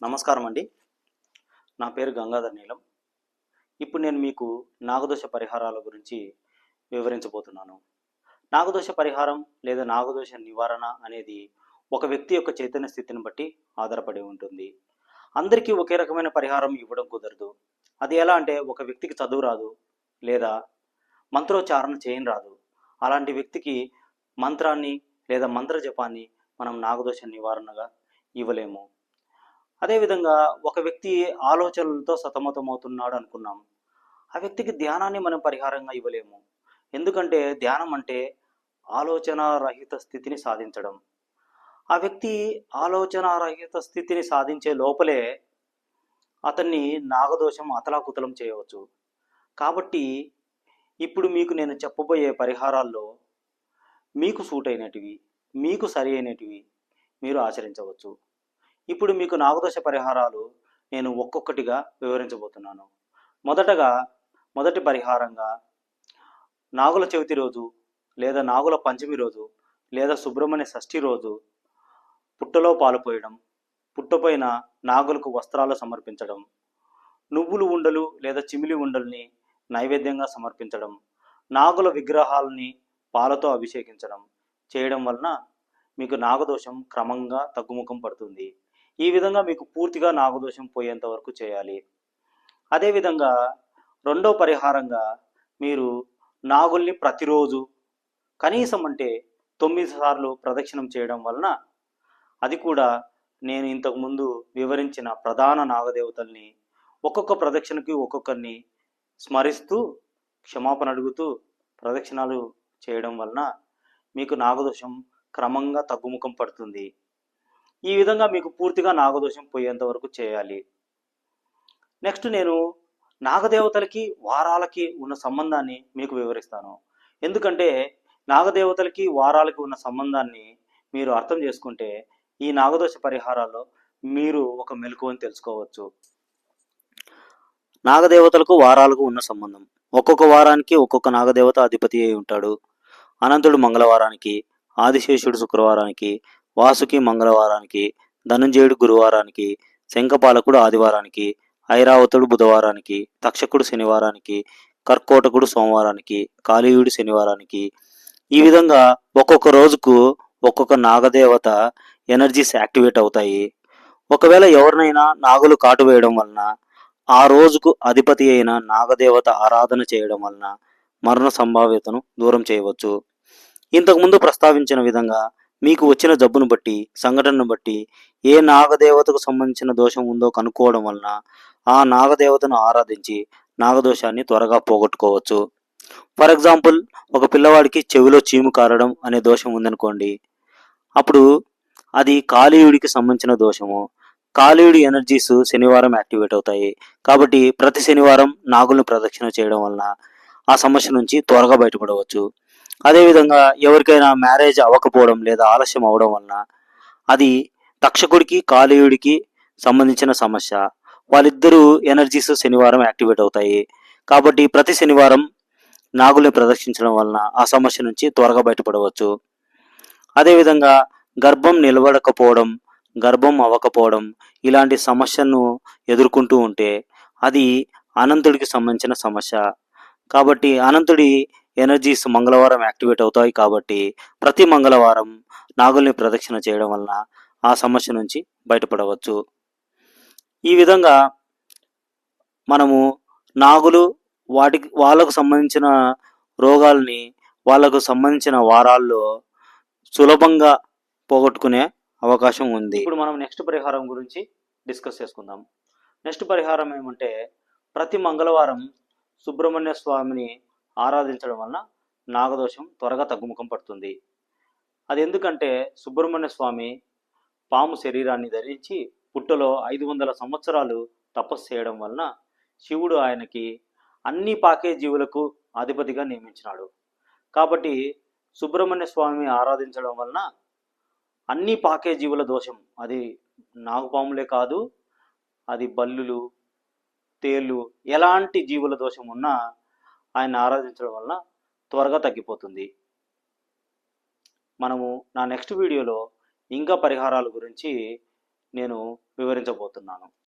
నమస్కారం అండి. నా పేరు గంగాధర్ నీలం. ఇప్పుడు నేను మీకు నాగదోష పరిహారాల గురించి వివరించబోతున్నాను. నాగదోష పరిహారం లేదా నాగదోష నివారణ అనేది ఒక వ్యక్తి యొక్క చైతన్య స్థితిని బట్టి ఆధారపడి ఉంటుంది. అందరికీ ఒకే రకమైన పరిహారం ఇవ్వడం కుదరదు. అది ఎలా అంటే, ఒక వ్యక్తికి చదువు రాదు లేదా మంత్రోచ్చారణ చేయని రాదు. అలాంటి వ్యక్తికి మంత్రాన్ని లేదా మంత్ర జపాన్ని మనం నాగదోష నివారణగా ఇవ్వలేము. అదేవిధంగా ఒక వ్యక్తి ఆలోచనలతో సతమతమవుతున్నాడు అనుకున్నాం. ఆ వ్యక్తికి ధ్యానాన్ని మనం పరిహారంగా ఇవ్వలేము. ఎందుకంటే ధ్యానం అంటే ఆలోచన రహిత స్థితిని సాధించడం. ఆ వ్యక్తి ఆలోచన రహిత స్థితిని సాధించే లోపలే అతన్ని నాగదోషం అతలాకుతలం చేయవచ్చు. కాబట్టి ఇప్పుడు మీకు నేను చెప్పబోయే పరిహారాల్లో మీకు సూట్ అయినటివి, మీకు సరి అయినటివి మీరు ఆచరించవచ్చు. ఇప్పుడు మీకు నాగదోష పరిహారాలు నేను ఒక్కొక్కటిగా వివరించబోతున్నాను. మొదటి పరిహారంగా నాగుల చవితి రోజు లేదా నాగుల పంచమి రోజు లేదా సుబ్రహ్మణ్య షష్ఠి రోజు పుట్టలో పాలు పోయడం, పుట్టపైన నాగులకు వస్త్రాలు సమర్పించడం, నువ్వులు ఉండలు లేదా చిమిలి ఉండల్ని నైవేద్యంగా సమర్పించడం, నాగుల విగ్రహాలని పాలతో అభిషేకించడం చేయడం వలన మీకు నాగదోషం క్రమంగా తగ్గుముఖం పడుతుంది. ఈ విధంగా మీకు పూర్తిగా నాగదోషం పోయేంత వరకు చేయాలి. అదేవిధంగా రెండో పరిహారంగా మీరు నాగుల్ని ప్రతిరోజు కనీసం అంటే 9 సార్లు ప్రదక్షిణం చేయడం వలన, అది కూడా నేను ఇంతకుముందు వివరించిన ప్రధాన నాగదేవతల్ని ఒక్కొక్క ప్రదక్షిణకి ఒక్కొక్కరిని స్మరిస్తూ క్షమాపణ అడుగుతూ ప్రదక్షిణాలు చేయడం వలన మీకు నాగదోషం క్రమంగా తగ్గుముఖం పడుతుంది. ఈ విధంగా మీకు పూర్తిగా నాగదోషం పోయేంత వరకు చేయాలి. నెక్స్ట్ నేను నాగదేవతలకి వారాలకి ఉన్న సంబంధాన్ని మీకు వివరిస్తాను. ఎందుకంటే నాగదేవతలకి వారాలకి ఉన్న సంబంధాన్ని మీరు అర్థం చేసుకుంటే ఈ నాగదోష పరిహారాల్లో మీరు ఒక మెలకువని తెలుసుకోవచ్చు. నాగదేవతలకు వారాలకు ఉన్న సంబంధం. ఒక్కొక్క వారానికి ఒక్కొక్క నాగదేవత అధిపతి అయి ఉంటాడు. అనంతుడు మంగళవారానికి, ఆదిశేషుడు శుక్రవారానికి, వాసుకి మంగళవారానికి, ధనుంజయుడు గురువారానికి, శంఖపాలకుడు ఆదివారానికి, ఐరావతుడు బుధవారానికి, తక్షకుడు శనివారానికి, కర్కోటకుడు సోమవారానికి, కాళీయుడు శనివారానికి. ఈ విధంగా ఒక్కొక్క రోజుకు ఒక్కొక్క నాగదేవత ఎనర్జీస్ యాక్టివేట్ అవుతాయి. ఒకవేళ ఎవరినైనా నాగులు కాటు వేయడం వలన, ఆ రోజుకు అధిపతి అయిన నాగదేవత ఆరాధన చేయడం వలన మరణ సంభావ్యతను దూరం చేయవచ్చు. ఇంతకుముందు ప్రస్తావించిన విధంగా మీకు వచ్చిన జబ్బును బట్టి, సంఘటనను బట్టి ఏ నాగదేవతకు సంబంధించిన దోషం ఉందో కనుక్కోవడం వలన ఆ నాగదేవతను ఆరాధించి నాగదోషాన్ని త్వరగా పోగొట్టుకోవచ్చు. ఫర్ ఎగ్జాంపుల్, ఒక పిల్లవాడికి చెవిలో చీము కారడం అనే దోషం ఉందనుకోండి. అప్పుడు అది కాళీయుడికి సంబంధించిన దోషము. కాళీయుడి ఎనర్జీస్ శనివారం యాక్టివేట్ అవుతాయి. కాబట్టి ప్రతి శనివారం నాగుల్ని ప్రదక్షిణ చేయడం వలన ఆ సమస్య నుంచి త్వరగా బయటపడవచ్చు. అదేవిధంగా ఎవరికైనా మ్యారేజ్ అవ్వకపోవడం లేదా ఆలస్యం అవడం వలన, అది తక్షకుడికి కాళీయుడికి సంబంధించిన సమస్య. వాళ్ళిద్దరూ ఎనర్జీస్ శనివారం యాక్టివేట్ అవుతాయి. కాబట్టి ప్రతి శనివారం నాగుల్ని ప్రదర్శించడం వలన ఆ సమస్య నుంచి త్వరగా బయటపడవచ్చు. అదేవిధంగా గర్భం నిలబడకపోవడం, గర్భం అవ్వకపోవడం ఇలాంటి సమస్యను ఎదుర్కొంటూ ఉంటే అది అనంతుడికి సంబంధించిన సమస్య. కాబట్టి అనంతుడి ఎనర్జీస్ మంగళవారం యాక్టివేట్ అవుతాయి. కాబట్టి ప్రతి మంగళవారం నాగుల్ని ప్రదక్షిణ చేయడం వలన ఆ సమస్య నుంచి బయటపడవచ్చు. ఈ విధంగా మనము నాగులు వాళ్ళకు సంబంధించిన రోగాల్ని వాళ్ళకు సంబంధించిన వారాల్లో సులభంగా పోగొట్టుకునే అవకాశం ఉంది. ఇప్పుడు మనం నెక్స్ట్ పరిహారం గురించి డిస్కస్ చేసుకుందాం. నెక్స్ట్ పరిహారం ఏమంటే, ప్రతి మంగళవారం సుబ్రహ్మణ్య స్వామిని ఆరాధించడం వలన నాగదోషం త్వరగా తగ్గుముఖం పడుతుంది. అది ఎందుకంటే సుబ్రహ్మణ్య స్వామి పాము శరీరాన్ని ధరించి పుట్టలో 500 సంవత్సరాలు తపస్సు చేయడం వలన శివుడు ఆయనకి అన్ని పాకే జీవులకు అధిపతిగా నియమించినాడు. కాబట్టి సుబ్రహ్మణ్య స్వామిని ఆరాధించడం వలన అన్ని పాకే జీవుల దోషం, అది నాగుపాములే కాదు, అది బల్లులు, తేళ్ళు, ఎలాంటి జీవుల దోషం ఉన్నా ఆయన ఆరాధించడం వలన త్వరగా తగ్గిపోతుంది. మనము నా నెక్స్ట్ వీడియోలో ఇంకా పరిహారాల గురించి నేను వివరించబోతున్నాను.